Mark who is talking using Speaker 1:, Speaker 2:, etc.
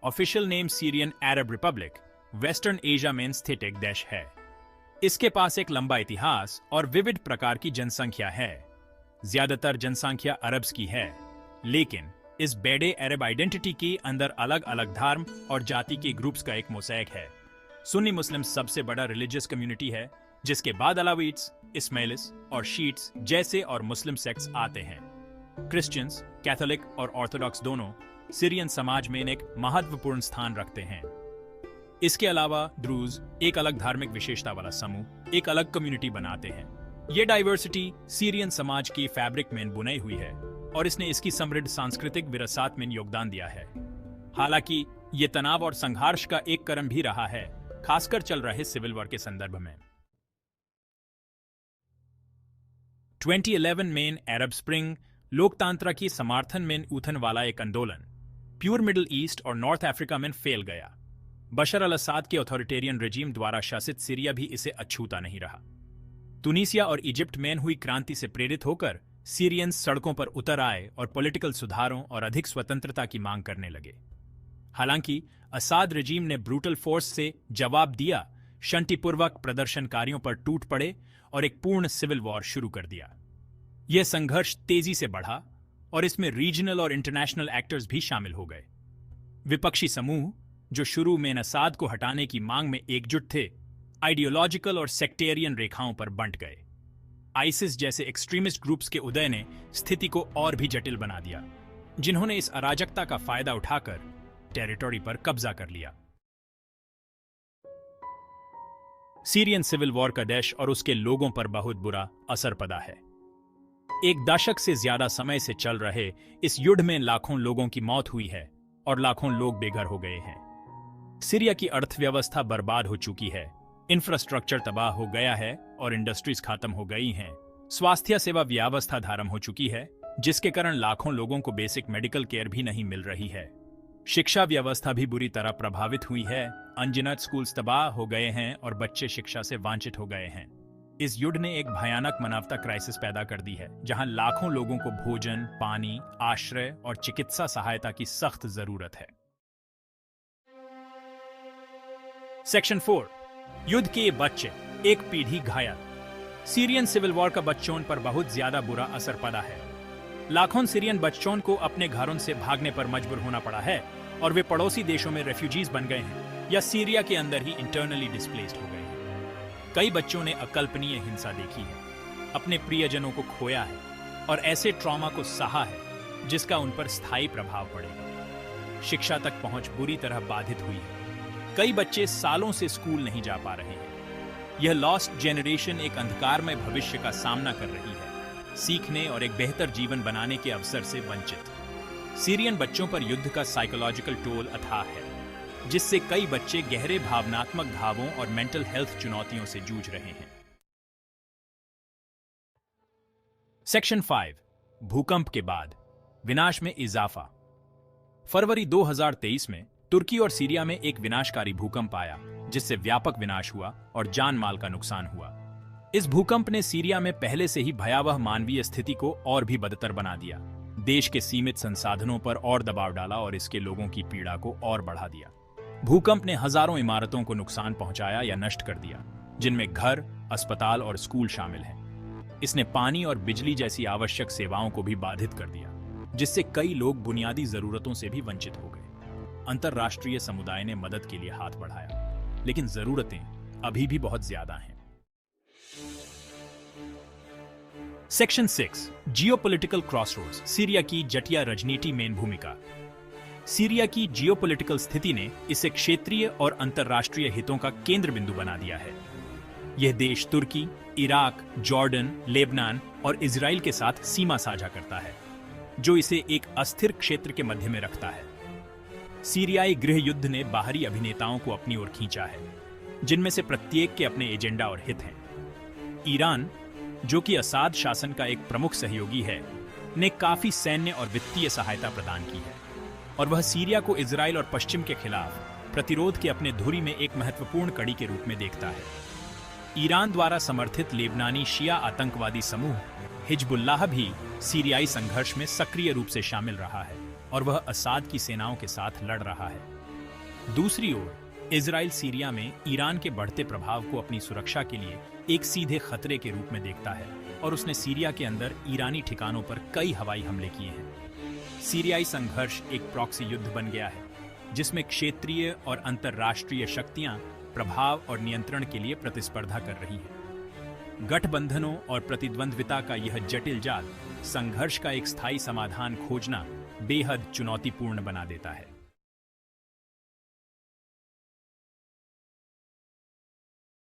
Speaker 1: Official name Syrian Arab Republic, western Asia में स्थित एक देश है। इसके पास एक लंबा इतिहास और विविध प्रकार की जनसंख्या है। ज्यादातर जनसंख्या अरब्स की है, लेकिन इस बेडे अरब आइडेंटिटी के अंदर अलग अलग धर्म और जाति के ग्रुप्स का एक मोज़ेक है। सुन्नी मुस्लिम सबसे बड़ा रिलीजियस कम्युनिटी है, जिसके बाद अलावीट्स, इस्माइलिस और शीट्स जैसे और मुस्लिम सेक्ट्स आते हैं। क्रिश्चियंस, कैथोलिक और ऑर्थोडॉक्स दोनों सीरियन समाज में एक महत्वपूर्ण स्थान रखते हैं। इसके अलावा द्रूज एक अलग धार्मिक विशेषता वाला समूह एक अलग कम्युनिटी बनाते हैं। ये डाइवर्सिटी सीरियन समाज की फैब्रिक में बुनाई हुई है और इसने इसकी समृद्ध सांस्कृतिक विरासत में योगदान दिया है। हालांकि ये तनाव और संघर्ष का एक क्रम भी रहा है, खासकर चल रहे सिविल वॉर के संदर्भ में। 2011 में अरब स्प्रिंग लोकतंत्र की समर्थन में उठने वाला एक आंदोलन प्योर मिडिल ईस्ट और नॉर्थ अफ्रीका में फैल गया। बशर अल असद के ऑथोरिटेरियन रेजिम द्वारा शासित सीरिया भी इसे अछूता नहीं रहा। तुनीसिया और इजिप्ट में हुई क्रांति से प्रेरित होकर सीरियंस सड़कों पर उतर आए और पॉलिटिकल सुधारों और अधिक स्वतंत्रता की मांग करने लगे। हालांकि असद रेजिम ने ब्रूटल फोर्स से जवाब दिया, शांतिपूर्वक प्रदर्शनकारियों पर टूट पड़े और एक पूर्ण सिविल वॉर शुरू कर दिया। यह संघर्ष तेजी से बढ़ा और इसमें रीजनल और इंटरनेशनल एक्टर्स भी शामिल हो गए। विपक्षी समूह जो शुरू में असद को हटाने की मांग में एकजुट थे, आइडियोलॉजिकल और सेक्टेरियन रेखाओं पर बंट गए। आइसिस जैसे एक्सट्रीमिस्ट ग्रुप्स के उदय ने स्थिति को और भी जटिल बना दिया, जिन्होंने इस अराजकता का फायदा उठाकर टेरिटरी पर कब्जा कर लिया। सीरियन सिविल वॉर का देश और उसके लोगों पर बहुत बुरा असर पड़ा है। एक दशक से ज्यादा समय से चल रहे इस युद्ध में लाखों लोगों की मौत हुई है और लाखों लोग बेघर हो गए हैं। सीरिया की अर्थव्यवस्था बर्बाद हो चुकी है, इंफ्रास्ट्रक्चर तबाह हो गया है और इंडस्ट्रीज खत्म हो गई हैं। स्वास्थ्य सेवा व्यवस्था धर्म हो चुकी है, जिसके कारण लाखों लोगों को बेसिक मेडिकल केयर भी नहीं मिल रही है। शिक्षा व्यवस्था भी बुरी तरह प्रभावित हुई है। अनगिनत स्कूल्स तबाह हो गए हैं और बच्चे शिक्षा से वंचित हो गए हैं। इस युद्ध ने एक भयानक मानवता क्राइसिस पैदा कर दी है, जहां लाखों लोगों को भोजन, पानी, आश्रय और चिकित्सा सहायता की सख्त जरूरत है। सेक्शन 4, युद्ध के बच्चे, एक पीढ़ी घायल। सीरियन सिविल वॉर का बच्चों पर बहुत ज्यादा बुरा असर पड़ा है। लाखों सीरियन बच्चों को अपने घरों से भागने पर मजबूर होना पड़ा है और वे पड़ोसी देशों में रेफ्यूजीज बन गए हैं या सीरिया के अंदर ही इंटरनली डिस्प्लेस्ड हो गए हैं। कई बच्चों ने अकल्पनीय हिंसा देखी है, अपने प्रियजनों को खोया है और ऐसे ट्रॉमा को सहा है जिसका उन पर स्थायी प्रभाव पड़ेगा। शिक्षा तक पहुंच बुरी तरह बाधित हुई है। कई बच्चे सालों से स्कूल नहीं जा पा रहे हैं। यह लॉस्ट जेनरेशन एक अंधकारमय भविष्य का सामना कर रही है, सीखने और एक बेहतर जीवन बनाने के अवसर से वंचित। सीरियन बच्चों पर युद्ध का साइकोलॉजिकल टोल अथाह है, जिससे कई बच्चे गहरे भावनात्मक घावों और मेंटल हेल्थ चुनौतियों से जूझ रहे हैं। सेक्शन 5, भूकंप के बाद विनाश में इजाफा। फरवरी 2023 में तुर्की और सीरिया में एक विनाशकारी भूकंप आया, जिससे व्यापक विनाश हुआ और जान माल का नुकसान हुआ। इस भूकंप ने सीरिया में पहले से ही भयावह मानवीय स्थिति को और भी बदतर बना दिया। देश के सीमित संसाधनों पर और दबाव डाला और इसके लोगों की पीड़ा को और बढ़ा दिया। भूकंप ने हजारों इमारतों को नुकसान पहुंचाया या नष्ट कर दिया, जिनमें घर, अस्पताल और स्कूल शामिल हैं। इसने पानी और बिजली जैसी आवश्यक सेवाओं को भी बाधित कर दिया, जिससे कई लोग बुनियादी जरूरतों से भी वंचित हो गए। अंतरराष्ट्रीय समुदाय ने मदद के लिए हाथ बढ़ाया, लेकिन जरूरतें अभी भी बहुत ज्यादा हैं। सेक्शन 6, जियोपॉलिटिकल क्रॉसरोड्स, सीरिया की जटिया राजनीति में भूमिका। सीरिया की जियोपॉलिटिकल स्थिति ने इसे क्षेत्रीय और अंतरराष्ट्रीय हितों का केंद्र बिंदु बना दिया है। यह देश तुर्की, इराक, जॉर्डन, लेबनान और इजराइल के साथ सीमा साझा करता है, जो इसे एक अस्थिर क्षेत्र के मध्य में रखता है। सीरियाई गृह युद्ध ने बाहरी अभिनेताओं को अपनी ओर खींचा है, जिनमें से प्रत्येक के अपने एजेंडा और हित हैं। ईरान, जो कि असद शासन का एक प्रमुख सहयोगी है, ने काफी सैन्य और वित्तीय सहायता प्रदान की है और वह सीरिया को इजराइल और पश्चिम के खिलाफ प्रतिरोध के अपने धुरी में एक महत्वपूर्ण कड़ी के रूप में देखता है। ईरान द्वारा समर्थित लेबनानी शिया आतंकवादी समूह हिजबुल्लाह भी सीरियाई संघर्ष में सक्रिय रूप से शामिल रहा है और वह असद की सेनाओं के साथ लड़ रहा है। दूसरी ओर इजराइल सीरिया में ईरान के बढ़ते प्रभाव को अपनी सुरक्षा के लिए एक सीधे खतरे के रूप में देखता है और उसने सीरिया के अंदर ईरानी ठिकानों पर कई हवाई हमले किए हैं। सीरियाई संघर्ष एक प्रॉक्सी युद्ध बन गया है जिसमें क्षेत्रीय और अंतर्राष्ट्रीय शक्तियां प्रभाव और नियंत्रण के लिए प्रतिस्पर्धा कर रही हैं। गठबंधनों और प्रतिद्वंद्विता का यह जटिल जाल संघर्ष का एक स्थायी समाधान खोजना बेहद चुनौतीपूर्ण बना देता है।